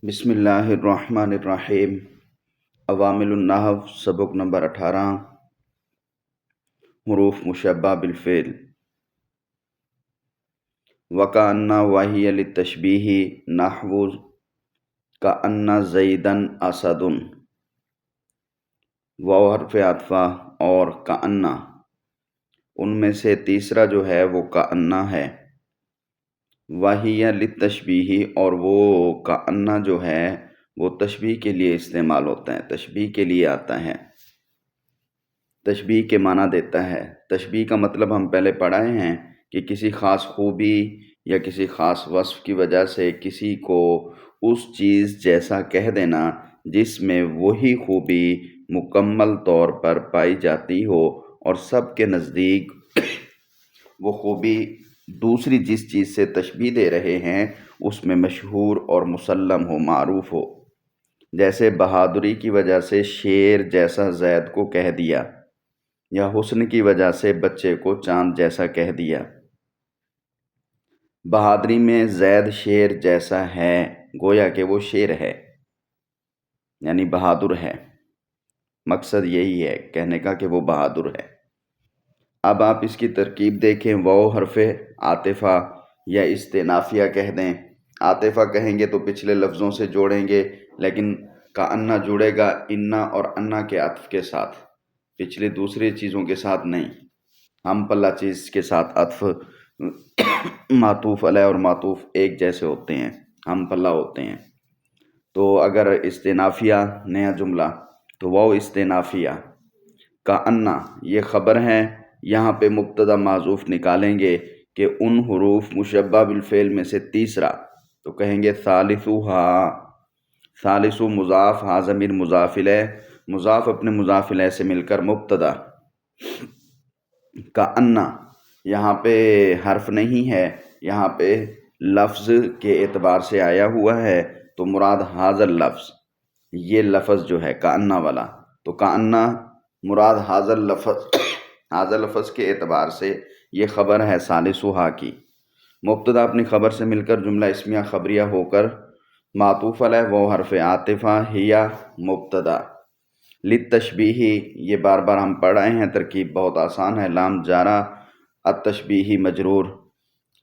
بسم اللہ الرحمن الرحیم۔ عوامل النحو سبق نمبر 18، حروف مشبہ بالفعل۔ وَكَأَنَّ وَهِيَ لِلتَّشْبِیہِ نحو كَأَنَّ زَیدًا أَسَدٌ۔ واو حرف عطفہ اور کأن، ان میں سے تیسرا جو ہے وہ کأن ہے۔ وَهِيَ لِلتَّشْبِیہِ، اور وہ کأن جو ہے وہ تشبیہ کے لیے استعمال ہوتا ہے، تشبیہ کے لیے آتا ہے، تشبیہ کے معنی دیتا ہے۔ تشبیہ کا مطلب ہم پہلے پڑھائے ہیں کہ کسی خاص خوبی یا کسی خاص وصف کی وجہ سے کسی کو اس چیز جیسا کہہ دینا جس میں وہی خوبی مکمل طور پر پائی جاتی ہو، اور سب کے نزدیک وہ خوبی دوسری جس چیز سے تشبیہ دے رہے ہیں اس میں مشہور اور مسلم ہو، معروف ہو۔ جیسے بہادری کی وجہ سے شیر جیسا زید کو کہہ دیا، یا حسن کی وجہ سے بچے کو چاند جیسا کہہ دیا۔ بہادری میں زید شیر جیسا ہے، گویا کہ وہ شیر ہے، یعنی بہادر ہے۔ مقصد یہی ہے کہنے کا کہ وہ بہادر ہے۔ اب آپ اس کی ترکیب دیکھیں، واو حرف عاطفہ یا استئنافیہ کہہ دیں۔ عاطفہ کہیں گے تو پچھلے لفظوں سے جوڑیں گے، لیکن کأن جڑے گا انا اور انا کے عطف کے ساتھ، پچھلی دوسری چیزوں کے ساتھ نہیں۔ ہم پلہ چیز کے ساتھ عطف معطوف علیہ اور معطوف ایک جیسے ہوتے ہیں، ہم پلہ ہوتے ہیں۔ تو اگر استئنافیہ نیا جملہ تو واو استئنافیہ، کأن یہ خبر ہے، یہاں پہ مبتدا معذوف نکالیں گے کہ ان حروف مشبہ بالفعل میں سے تیسرا، تو کہیں گے ثالثھا۔ ثالث مضاف، ہا ضمیر مضاف الیہ، مضاف اپنے مضاف الیہ سے مل کر مبتدا۔ کأن یہاں پہ حرف نہیں ہے، یہاں پہ لفظ کے اعتبار سے آیا ہوا ہے، تو مراد حاضر لفظ، یہ لفظ جو ہے کأن والا، تو کأن مراد حاضر لفظ، حاضر لفظ کے اعتبار سے یہ خبر ہے ثالثھا کی۔ مبتدا اپنی خبر سے مل کر جملہ اسمیہ خبریہ ہو کر معطوف علیہ وہ حرف عاطفہ ہیا مبتدا۔ للتشبیہ، یہ بار بار ہم پڑھ رہے ہیں، ترکیب بہت آسان ہے۔ لام جارہ التشبیہی مجرور،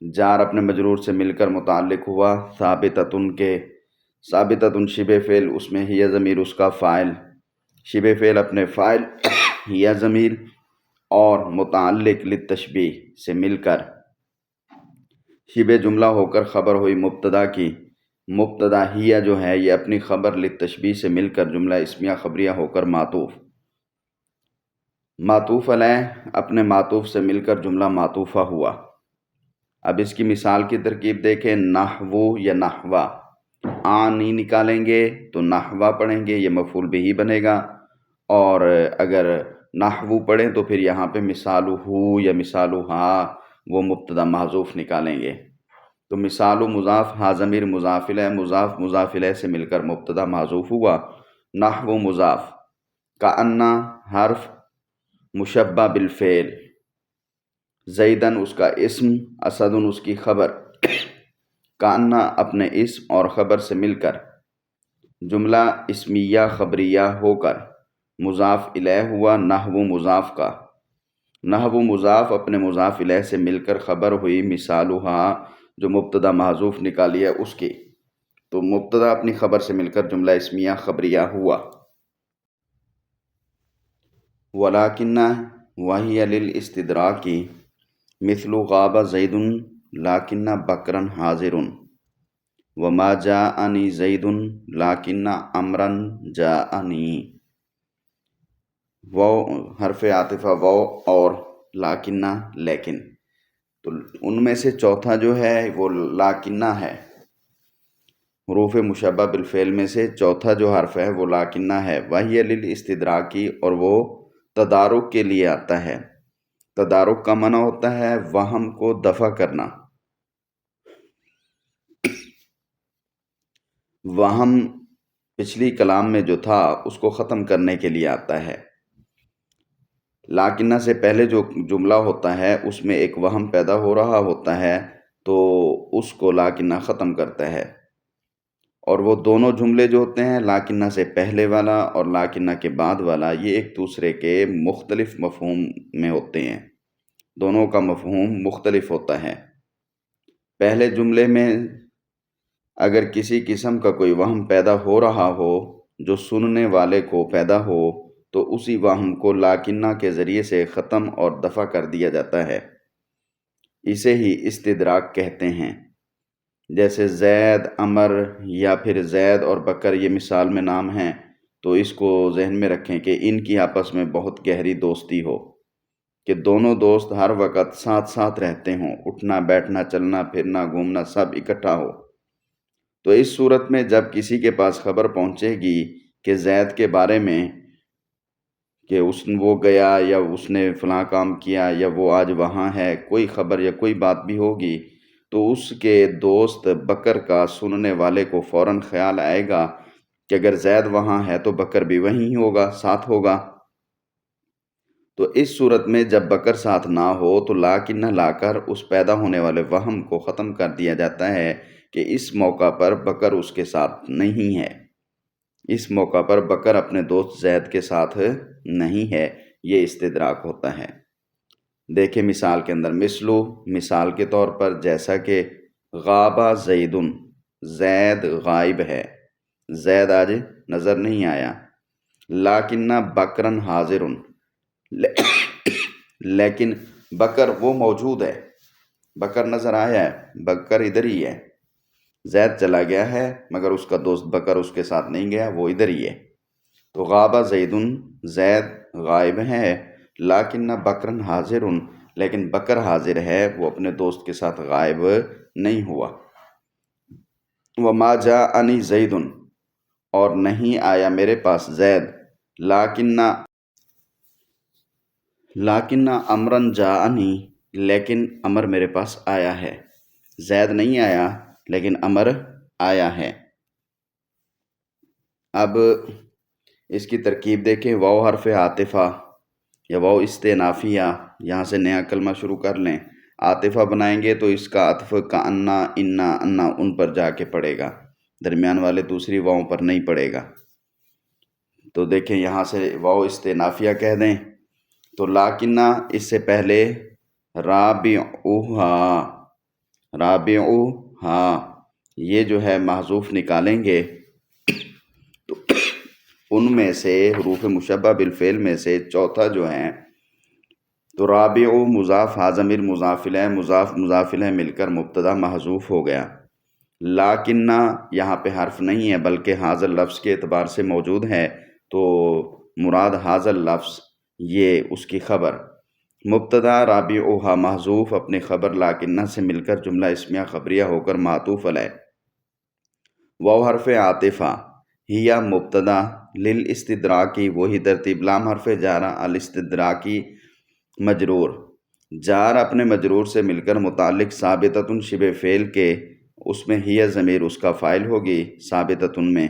جار اپنے مجرور سے مل کر متعلق ہوا ثابتۃن کے، ثابتۃن شبہ فعل، اس میں ہی ضمیر اس کا فاعل، شبہ فعل اپنے فاعل ہی ضمیر، اور متعلق للتشبیہ سے مل کر شبہ جملہ ہو کر خبر ہوئی مبتدا کی۔ مبتدا ہی جو ہے یہ اپنی خبر للتشبیہ سے مل کر جملہ اسمیہ خبریہ ہو کر معطوف، معطوف علیہ اپنے معطوف سے مل کر جملہ معطوفہ ہوا۔ اب اس کی مثال کی ترکیب دیکھیں، نحو یا نحوا، آنی نکالیں گے تو نحوا پڑھیں گے، یہ مفعول بہ بنے گا، اور اگر نحو پڑھیں تو پھر یہاں پہ مثال ہو یا مثال ہا، وہ مبتدا محذوف نکالیں گے۔ تو مثال مضاف، ہا ضمیر مضاف الیہ، مضاف مضاف الیہ سے مل کر مبتدا محذوف ہوا، نحو مضاف، کأن حرف مشبہ بالفعل، زیدن اس کا اسم، اسدن اس کی خبر، کأن اپنے اسم اور خبر سے مل کر جملہ اسمیہ خبریہ ہو کر مضاف الیہ ہوا نحو مضاف کا۔ نحو مضاف اپنے مضاف الیہ سے مل کر خبر ہوئی مثالھا، جو مبتدا محذوف نکالی ہے اس کی، تو مبتدا اپنی خبر سے مل کر جملہ اسمیہ خبریہ ہوا۔ ولیکن وہی للاستدراک مثل غاب زید لیکن بکرا حاضر، وما جاءنی زید لیکن عمرا جاءنی۔ واو حرف عاطفہ واو اور لیکن، لیکن، تو ان میں سے چوتھا جو ہے وہ لیکن ہے، حروف مشبہ بالفعل میں سے چوتھا جو حرف ہے وہ لیکن ہے۔ وہی للاستدراکی، اور وہ تدارک کے لیے آتا ہے۔ تدارک کا معنی ہوتا ہے وہم کو دفع کرنا، وہم پچھلی کلام میں جو تھا اس کو ختم کرنے کے لیے آتا ہے۔ لیکن سے پہلے جو جملہ ہوتا ہے اس میں ایک وہم پیدا ہو رہا ہوتا ہے، تو اس کو لیکن ختم کرتا ہے، اور وہ دونوں جملے جو ہوتے ہیں لاکنہ سے پہلے والا اور لاکنہ کے بعد والا، یہ ایک دوسرے کے مختلف مفہوم میں ہوتے ہیں، دونوں کا مفہوم مختلف ہوتا ہے۔ پہلے جملے میں اگر کسی قسم کا کوئی وہم پیدا ہو رہا ہو جو سننے والے کو پیدا ہو تو اسی وہم کو لاکنہ کے ذریعے سے ختم اور دفع کر دیا جاتا ہے، اسے ہی استدراک کہتے ہیں۔ جیسے زید، عمر یا پھر زید اور بکر یہ مثال میں نام ہیں، تو اس کو ذہن میں رکھیں کہ ان کی آپس میں بہت گہری دوستی ہو، کہ دونوں دوست ہر وقت ساتھ ساتھ رہتے ہوں، اٹھنا بیٹھنا چلنا پھرنا گھومنا سب اکٹھا ہو۔ تو اس صورت میں جب کسی کے پاس خبر پہنچے گی کہ زید کے بارے میں کہ وہ گیا یا اس نے فلاں کام کیا یا وہ آج وہاں ہے، کوئی خبر یا کوئی بات بھی ہوگی، تو اس کے دوست بکر کا سننے والے کو فوراً خیال آئے گا کہ اگر زید وہاں ہے تو بکر بھی وہیں ہوگا، ساتھ ہوگا۔ تو اس صورت میں جب بکر ساتھ نہ ہو تو لاکنہ لا کر اس پیدا ہونے والے وہم کو ختم کر دیا جاتا ہے کہ اس موقع پر بکر اس کے ساتھ نہیں ہے، اس موقع پر بکر اپنے دوست زید کے ساتھ نہیں ہے، یہ استدراک ہوتا ہے۔ دیکھیں مثال کے اندر، مثال کے طور پر جیسا کہ غابہ زیدن، زید غائب ہے، زید آج نظر نہیں آیا۔ لاکنہ بکرن حاضرن، لیکن بکر وہ موجود ہے، بکر نظر آیا ہے، بکر ادھر ہی ہے۔ زید چلا گیا ہے مگر اس کا دوست بکر اس کے ساتھ نہیں گیا، وہ ادھر ہی ہے۔ تو غابہ زیدن، زید غائب ہے، لاکنہ بکرن حاضرن، لیکن بکر حاضر ہے، وہ اپنے دوست کے ساتھ غائب نہیں ہوا۔ وما جاءنی زیدن، اور نہیں آیا میرے پاس زید، لاکنہ امرن جاءنی، لیکن امر میرے پاس آیا ہے۔ زید نہیں آیا لیکن امر آیا ہے۔ اب اس کی ترکیب دیکھیں، واو حرف عاطفہ یا واو استئنافیہ، یہاں سے نیا کلمہ شروع کر لیں، عاطفہ بنائیں گے تو اس کا عطف کأنا، انا، انا ان پر جا کے پڑے گا، درمیان والے دوسری واؤں پر نہیں پڑے گا۔ تو دیکھیں یہاں سے واو استئنافیہ کہہ دیں تو لاکنہ اس سے پہلے رابعوہا، رابعوہا یہ جو ہے محذوف نکالیں گے تو ان میں سے حروف مشبہ بالفعل میں سے چوتھا جو ہے تو رابعو مضاف، ہا ضمیر مضاف الیہ، مضاف مضاف الیہ مل کر مبتدا محذوف ہو گیا۔ لاکنہ یہاں پہ حرف نہیں ہے بلکہ حاضر لفظ کے اعتبار سے موجود ہے، تو مراد حاضر لفظ یہ اس کی خبر، مبتدا رابعوہا محذوف اپنی خبر لاکنہ سے مل کر جملہ اسمیہ خبریہ ہو کر معطوف علیہ۔ واو حرف عاطفہ ہیا مبتدا للاستدراکی، وہی ترتیب، لام حرف جارہ الاستدراکی مجرور، جار اپنے مجرور سے مل کر متعلق ثابتۃ شبہ فعل کے، اس میں ہیا ضمیر اس کا فاعل ہوگی ثابتۃ میں،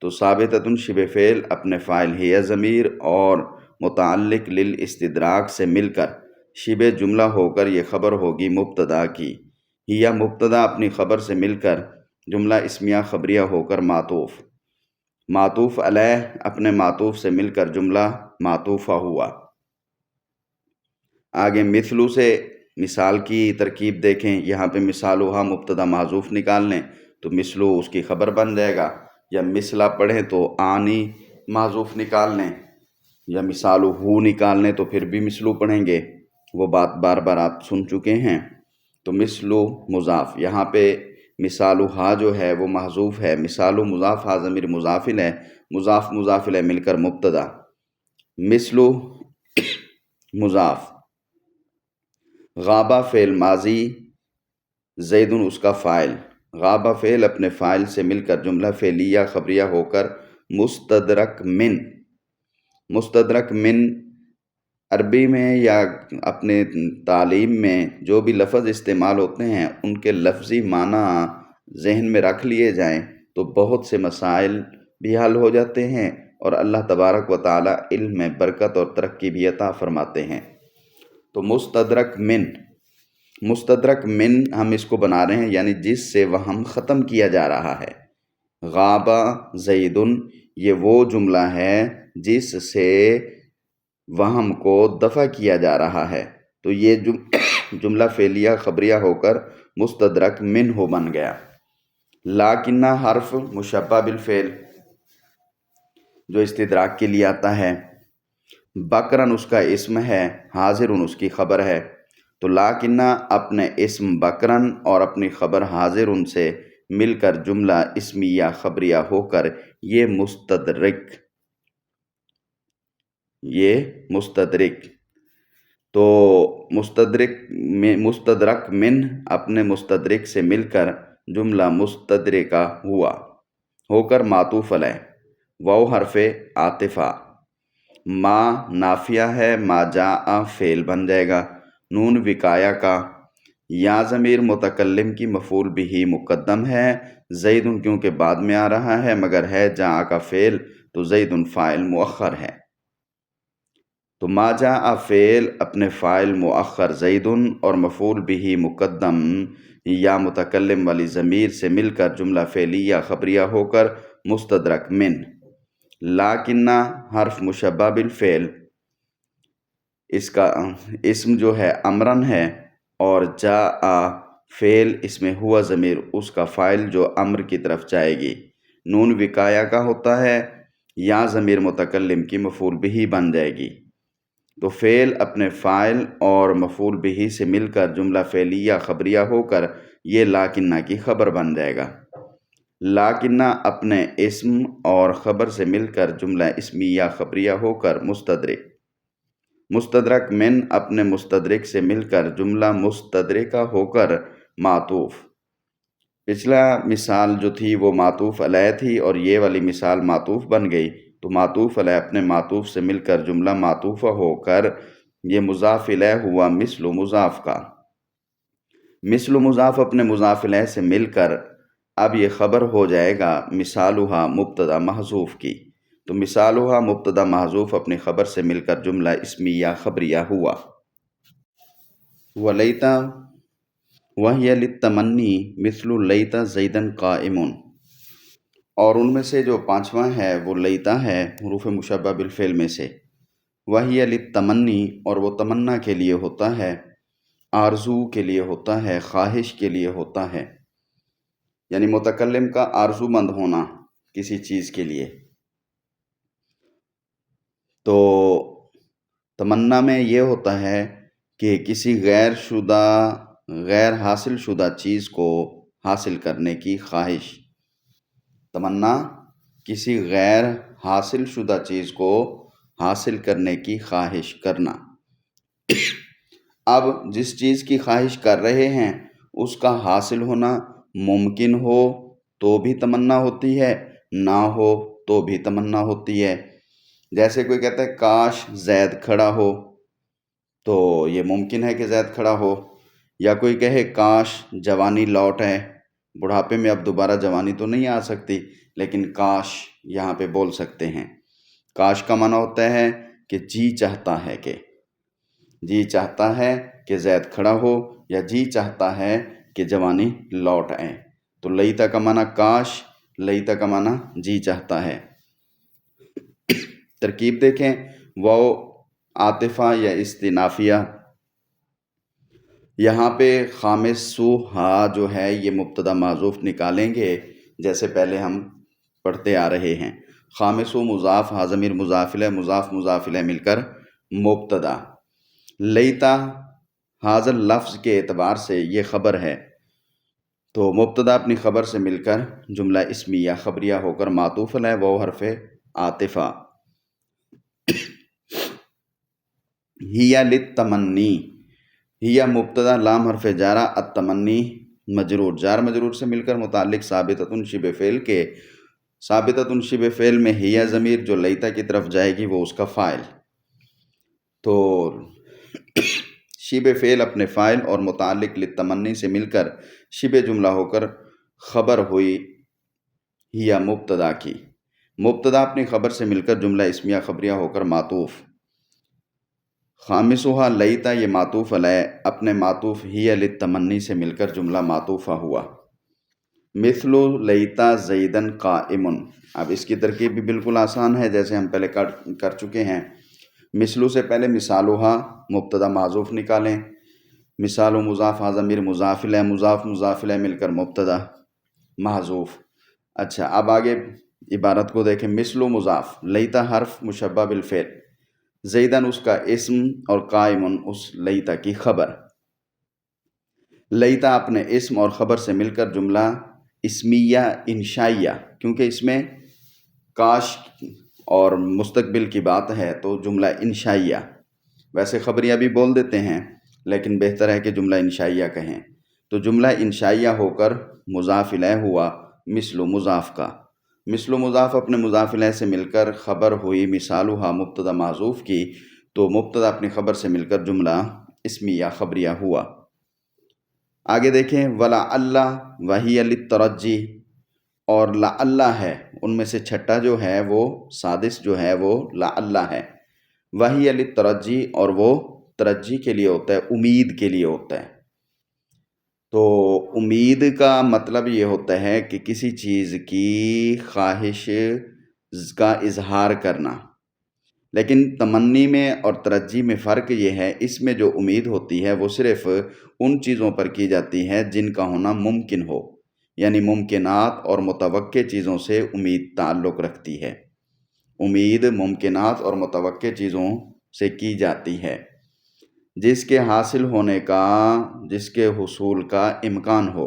تو ثابتۃ شبہ فعل اپنے فاعل ہیا ضمیر اور متعلق للاستدراک سے مل کر شبہ جملہ ہو کر یہ خبر ہوگی مبتدا کی، ہیا مبتدا اپنی خبر سے مل کر جملہ اسمیہ خبریہ ہو کر معطوف، معطوف علیہ اپنے معطوف سے مل کر جملہ معطوفہ ہوا۔ آگے مثلو سے مثال کی ترکیب دیکھیں، یہاں پہ مثالوہا مبتدا محذوف نکال لیں تو مثلو اس کی خبر بن جائے گا، یا مثلا پڑھیں تو آنی محذوف نکال لیں، یا مثالوہو نکال لیں تو پھر بھی مثلو پڑھیں گے، وہ بات بار بار آپ سن چکے ہیں۔ تو مثلو مضاف، یہاں پہ مثالوہا جو ہے وہ محذوف ہے، مثالو مضاف، ہا ضمیر مضاف الیہ، مضاف مضاف الیہ مل کر مبتدا، مثلو مضاف، غابہ فعل ماضی، زیدن اس کا فاعل، غابہ فعل اپنے فاعل سے مل کر جملہ فعلیہ خبریہ ہو کر مستدرک من، مستدرک من عربی میں یا اپنے تعلیم میں جو بھی لفظ استعمال ہوتے ہیں ان کے لفظی معنی ذہن میں رکھ لیے جائیں تو بہت سے مسائل بھی حل ہو جاتے ہیں اور اللہ تبارک و تعالی علم میں برکت اور ترقی بھی عطا فرماتے ہیں۔ تو مستدرک من، مستدرک من ہم اس کو بنا رہے ہیں یعنی جس سے وہم ختم کیا جا رہا ہے، غابہ زیدن، یہ وہ جملہ ہے جس سے وہم کو دفع کیا جا رہا ہے، تو یہ جملہ فعلیہ خبریہ ہو کر مستدرک منہ بن گیا۔ لاکنہ حرف مشبہ بالفعل جو استدراک کے لیے آتا ہے، بکرن اس کا اسم ہے، حاضرن اس کی خبر ہے، تو لاکنہ اپنے اسم بکرن اور اپنی خبر حاضرن سے مل کر جملہ اسمیہ خبریہ ہو کر یہ مستدرک تو مستدرک من اپنے مستدرک سے مل کر جملہ مستدرکہ ہو کر معطوف علیہ۔ واو حرف عاطفہ، ما نافیہ ہے، ما جاء فعل بن جائے گا، نون وقایہ کا، یا ضمیر متکلم کی مفعول بہ مقدم ہے، زیدن کیونکہ بعد میں آ رہا ہے، مگر ہے جاء کا فعل تو زیدن فاعل مؤخر ہے، تو ما جاء فعل اپنے فاعل مؤخر زیدن اور مفعول بہ مقدم یا متکلم والی ضمیر سے مل کر جملہ فعلیہ خبریہ ہو کر مستدرک من۔ لاکنہ حرف مشبہ بالفعل، اس کا اسم جو ہے امرن ہے، اور جاء فعل اس میں ہوا ضمیر اس کا فاعل جو امر کی طرف جائے گی، نون وقایہ کا ہوتا ہے، یا ضمیر متکلم کی مفعول بہ بن جائے گی، تو فعل اپنے فاعل اور مفعول بہ سے مل کر جملہ فعلیہ خبریہ ہو کر یہ لاکنہ کی خبر بن جائے گا۔ لاکنہ اپنے اسم اور خبر سے مل کر جملہ اسمیہ خبریہ ہو کر مستدرک من اپنے مستدرک سے مل کر جملہ مستدرکہ ہو کر معطوف۔ پچھلا مثال جو تھی وہ معطوف علیہ تھی اور یہ والی مثال معطوف بن گئی، تو معطوف علیہ اپنے معطوف سے مل کر جملہ معطوفہ ہو کر یہ مضاف الیہ ہوا مثل مضاف کا۔ مثل مضاف اپنے مضاف الیہ سے مل کر اب یہ خبر ہو جائے گا مثالہا مبتدا محذوف کی، تو مثالہا مبتدا محذوف اپنی خبر سے مل کر جملہ اسمیہ خبریہ ہوا۔ ولیت وہی للتمنی مثل لیت زیدن قائم، اور ان میں سے جو پانچواں ہے وہ لیتا ہے حروف مشبہ بالفعل میں سے، وہی للتمنی اور وہ تمنا کے لیے ہوتا ہے، آرزو کے لیے ہوتا ہے، خواہش کے لیے ہوتا ہے، یعنی متکلم کا آرزو مند ہونا کسی چیز کے لیے۔ تو تمنا میں یہ ہوتا ہے کہ کسی غیر حاصل شدہ چیز کو حاصل کرنے کی خواہش، تمنا کسی غیر حاصل شدہ چیز کو حاصل کرنے کی خواہش کرنا۔ اب جس چیز کی خواہش کر رہے ہیں اس کا حاصل ہونا ممکن ہو تو بھی تمنا ہوتی ہے، نہ ہو تو بھی تمنا ہوتی ہے۔ جیسے کوئی کہتا ہے کاش زید کھڑا ہو، تو یہ ممکن ہے کہ زید کھڑا ہو، یا کوئی کہے کاش جوانی لوٹ آئے، بڑھاپے میں اب دوبارہ جوانی تو نہیں آ سکتی لیکن کاش یہاں پہ بول سکتے ہیں۔ کاش کا معنی ہوتا ہے کہ جی چاہتا ہے کہ زید کھڑا ہو، یا جی چاہتا ہے کہ جوانی لوٹ آئے، تو لیتا کا معنی کاش، لیتا کا معنی جی چاہتا ہے۔ ترکیب دیکھیں، واو عاطفہ یا استنافیہ، یہاں پہ خامسوہا جو ہے یہ مبتدا محذوف نکالیں گے جیسے پہلے ہم پڑھتے آ رہے ہیں۔ خامسو مضاف، ہا ضمیر مضاف الیہ، مضاف الیہ مل کر مبتدا۔ لیتا حاضر لفظ کے اعتبار سے یہ خبر ہے، تو مبتدا اپنی خبر سے مل کر جملہ اسمیہ خبریہ ہو کر معطوف علیہ واو حرف عاطفہ۔ ہیا للتمنی، ہیا مبتدا لام حرف جارہ، التمنی مجرور، جار مجرور سے مل کر متعلق ثابتۃ شبہ فعل کے، ثابتۃ شبہ فعل میں ہیا ضمیر جو لیتا کی طرف جائے گی وہ اس کا فاعل، تو شبہ فعل اپنے فاعل اور متعلق للتمنی سے مل کر شبہ جملہ ہو کر خبر ہوئی ہیا مبتدا کی، مبتدا اپنی خبر سے مل کر جملہ اسمیہ خبریہ ہو کر معطوف۔ خامسوہا لیتا یہ معطوف علیہ اپنے معطوف ہی للتمنی سے مل کر جملہ معطوفہ ہوا۔ مثلو لیتا زیدن قائمن، اب اس کی ترکیب بھی بالکل آسان ہے جیسے ہم پہلے کر چکے ہیں۔ مثلو سے پہلے مثالوہا مبتدا معذوف نکالیں، مثال و مضاف ضمیر مضاف الیہ، مضاف مضاف الیہ مل کر مبتدا محذوف۔ اچھا اب آگے عبارت کو دیکھیں، مثل و مضاف، لیتا حرف مشبہ بالفعل، زیدن اس کا اسم اور قائمن اس لیتا کی خبر۔ لیتا اپنے اسم اور خبر سے مل کر جملہ اسمیہ انشائیہ، کیونکہ اس میں کاش اور مستقبل کی بات ہے تو جملہ انشائیہ، ویسے خبریہ بھی بول دیتے ہیں لیکن بہتر ہے کہ جملہ انشائیہ کہیں، تو جملہ انشائیہ ہو کر مضاف الیہ ہوا مثل و مضاف کا۔ مثل و مضاف اپنے مضاف الیہ سے مل کر خبر ہوئی مثالها مبتدا معذوف کی، تو مبتدا اپنی خبر سے مل کر جملہ اسمیہ خبریہ ہوا۔ آگے دیکھیں وَلَعَلَّ وَهِيَ لِلتَّرَجِّي، اور لعلہ ہے، ان میں سے چھٹا جو ہے وہ سادس جو ہے وہ لعلہ ہے، وَهِيَ لِلتَّرَجِّي، اور وہ ترجی کے لیے ہوتا ہے، امید کے لیے ہوتا ہے۔ تو امید کا مطلب یہ ہوتا ہے کہ کسی چیز کی خواہش کا اظہار کرنا، لیکن تمنی میں اور ترجی میں فرق یہ ہے، اس میں جو امید ہوتی ہے وہ صرف ان چیزوں پر کی جاتی ہے جن کا ہونا ممکن ہو، یعنی ممکنات اور متوقع چیزوں سے امید تعلق رکھتی ہے۔ امید ممکنات اور متوقع چیزوں سے کی جاتی ہے جس کے حاصل ہونے کا، جس کے حصول کا امکان ہو۔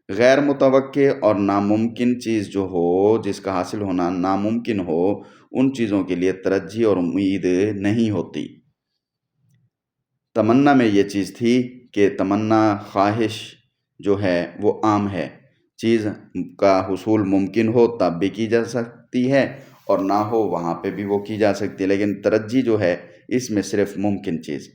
غیر متوقع اور ناممکن چیز جو ہو، جس کا حاصل ہونا ناممکن ہو، ان چیزوں کے لیے ترجی اور امید نہیں ہوتی۔ تمنا میں یہ چیز تھی کہ تمنا خواہش جو ہے وہ عام ہے، چیز کا حصول ممکن ہو تب بھی کی جا سکتی ہے اور نہ ہو وہاں پہ بھی وہ کی جا سکتی ہے، لیکن ترجی جو ہے اس میں صرف ممکن چیز،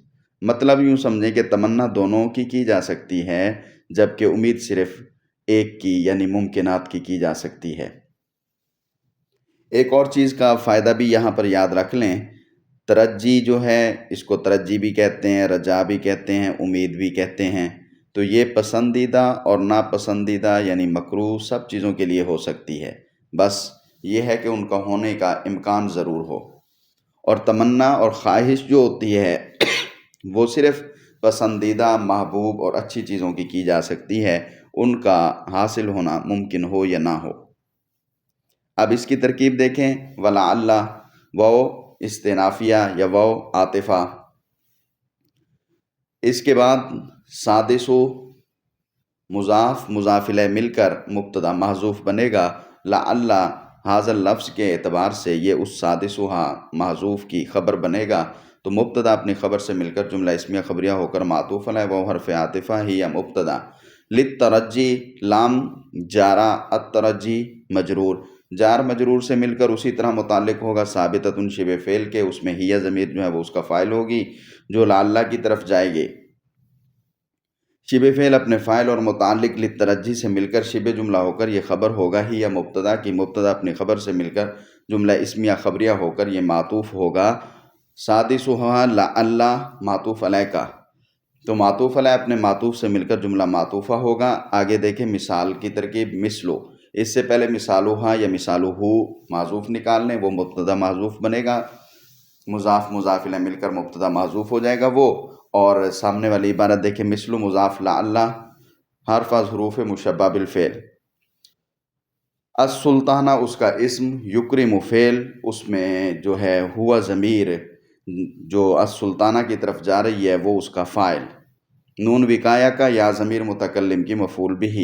مطلب یوں سمجھیں کہ تمنا دونوں کی جا سکتی ہے جبکہ امید صرف ایک کی یعنی ممکنات کی جا سکتی ہے۔ ایک اور چیز کا فائدہ بھی یہاں پر یاد رکھ لیں، ترجی جو ہے اس کو ترجی بھی کہتے ہیں، رجا بھی کہتے ہیں، امید بھی کہتے ہیں، تو یہ پسندیدہ اور ناپسندیدہ یعنی مکروہ سب چیزوں کے لیے ہو سکتی ہے، بس یہ ہے کہ ان کا ہونے کا امکان ضرور ہو۔ اور تمنا اور خواہش جو ہوتی ہے وہ صرف پسندیدہ، محبوب اور اچھی چیزوں کی جا سکتی ہے، ان کا حاصل ہونا ممکن ہو یا نہ ہو۔ اب اس کی ترکیب دیکھیں، وَلَعَلَّ واو استنافیہ یا واو عاطفہ، اس کے بعد سادس و مضاف مضاف الیہ مل کر مبتدا محذوف بنے گا۔ لعل حاضر لفظ کے اعتبار سے یہ اس سادس و محذوف کی خبر بنے گا، تو مبتدا اپنی خبر سے مل کر جملہ اسمیہ خبریہ ہو کر معطوف علیہ وہ حرف عاطفہ ہی یا مبتدا۔ للترجی لام جارہ، الترجی مجرور، جار مجرور سے مل کر اسی طرح متعلق ہوگا ثابتۃ شبہ فعل کے، اس میں ہی ضمیر جو ہے وہ اس کا فاعل ہوگی جو لعلہ کی طرف جائے گی۔ شبہ فعل اپنے فاعل اور متعلق للترجی سے مل کر شبہ جملہ ہو کر یہ خبر ہوگا ہی یا مبتدا کی، مبتدا اپنی خبر سے مل کر جملہ اسمیہ خبریہ ہو کر یہ معطوف ہوگا سادسہا لعل معطوف علیہ کا، تو معطوف علیہ اپنے معطوف سے مل کر جملہ معطوفہ ہوگا۔ آگے دیکھیں مثال کی ترکیب، مثلو، اس سے پہلے مثالوہا یا مثالوہو معذوف نکال لیں، وہ مبتدا معذوف بنے گا، مضاف مضاف الیہ مل کر مبتدا معذوف ہو جائے گا وہ، اور سامنے والی عبارت دیکھیں مثل مضاف لعل حرف از حروف مشبہ بالفعل۔ السلطانہ اس کا اسم، یکرم فعل، اس میں جو ہے ہوا ضمیر جو السلطانہ کی طرف جا رہی ہے وہ اس کا فاعل، نون وقایہ کا یا ضمیر متکلم کی مفعول بہ،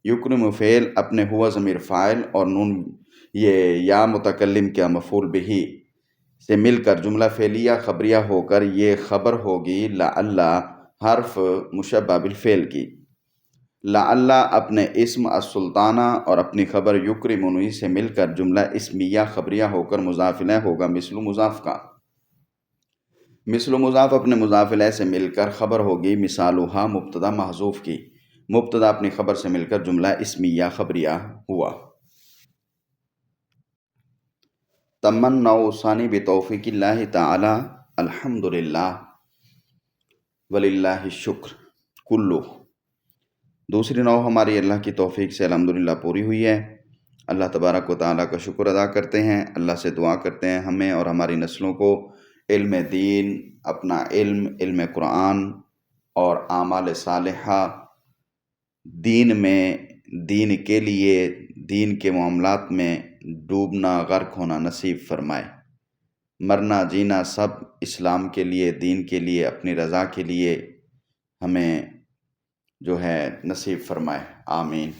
یکرم فعل اپنے ہوا ضمیر فاعل اور نون یہ یا متکلم کا مفعول بہ سے مل کر جملہ فعلیہ خبریہ ہو کر یہ خبر ہوگی لعل حرف مشبہ بالفعل کی۔ لعل اپنے اسم السلطانہ اور اپنی خبر یکرمنی سے مل کر جملہ اسمیہ خبریہ ہو کر مضاف الیہ ہوگا مثل مضاف کا۔ مثل مضاف اپنے مضاف الیہ سے مل کر خبر ہوگی مثالها مبتدا محذوف کی، مبتدا اپنی خبر سے مل کر جملہ اسمیہ خبریہ ہوا۔ تمنا ثانی بتوفیق اللہ تعالی، الحمدللہ وللہ الشکر کلہ۔ دوسری نو ہماری اللہ کی توفیق سے الحمدللہ پوری ہوئی ہے۔ اللہ تبارک و تعالیٰ کا شکر ادا کرتے ہیں، اللہ سے دعا کرتے ہیں ہمیں اور ہماری نسلوں کو علم دین، اپنا علم قرآن اور اعمال صالحہ دین میں، دین کے لیے، دین کے معاملات میں ڈوبنا، غرق ہونا نصیب فرمائے۔ مرنا جینا سب اسلام کے لیے، دین کے لیے، اپنی رضا کے لیے ہمیں جو ہے نصیب فرمائے، آمین۔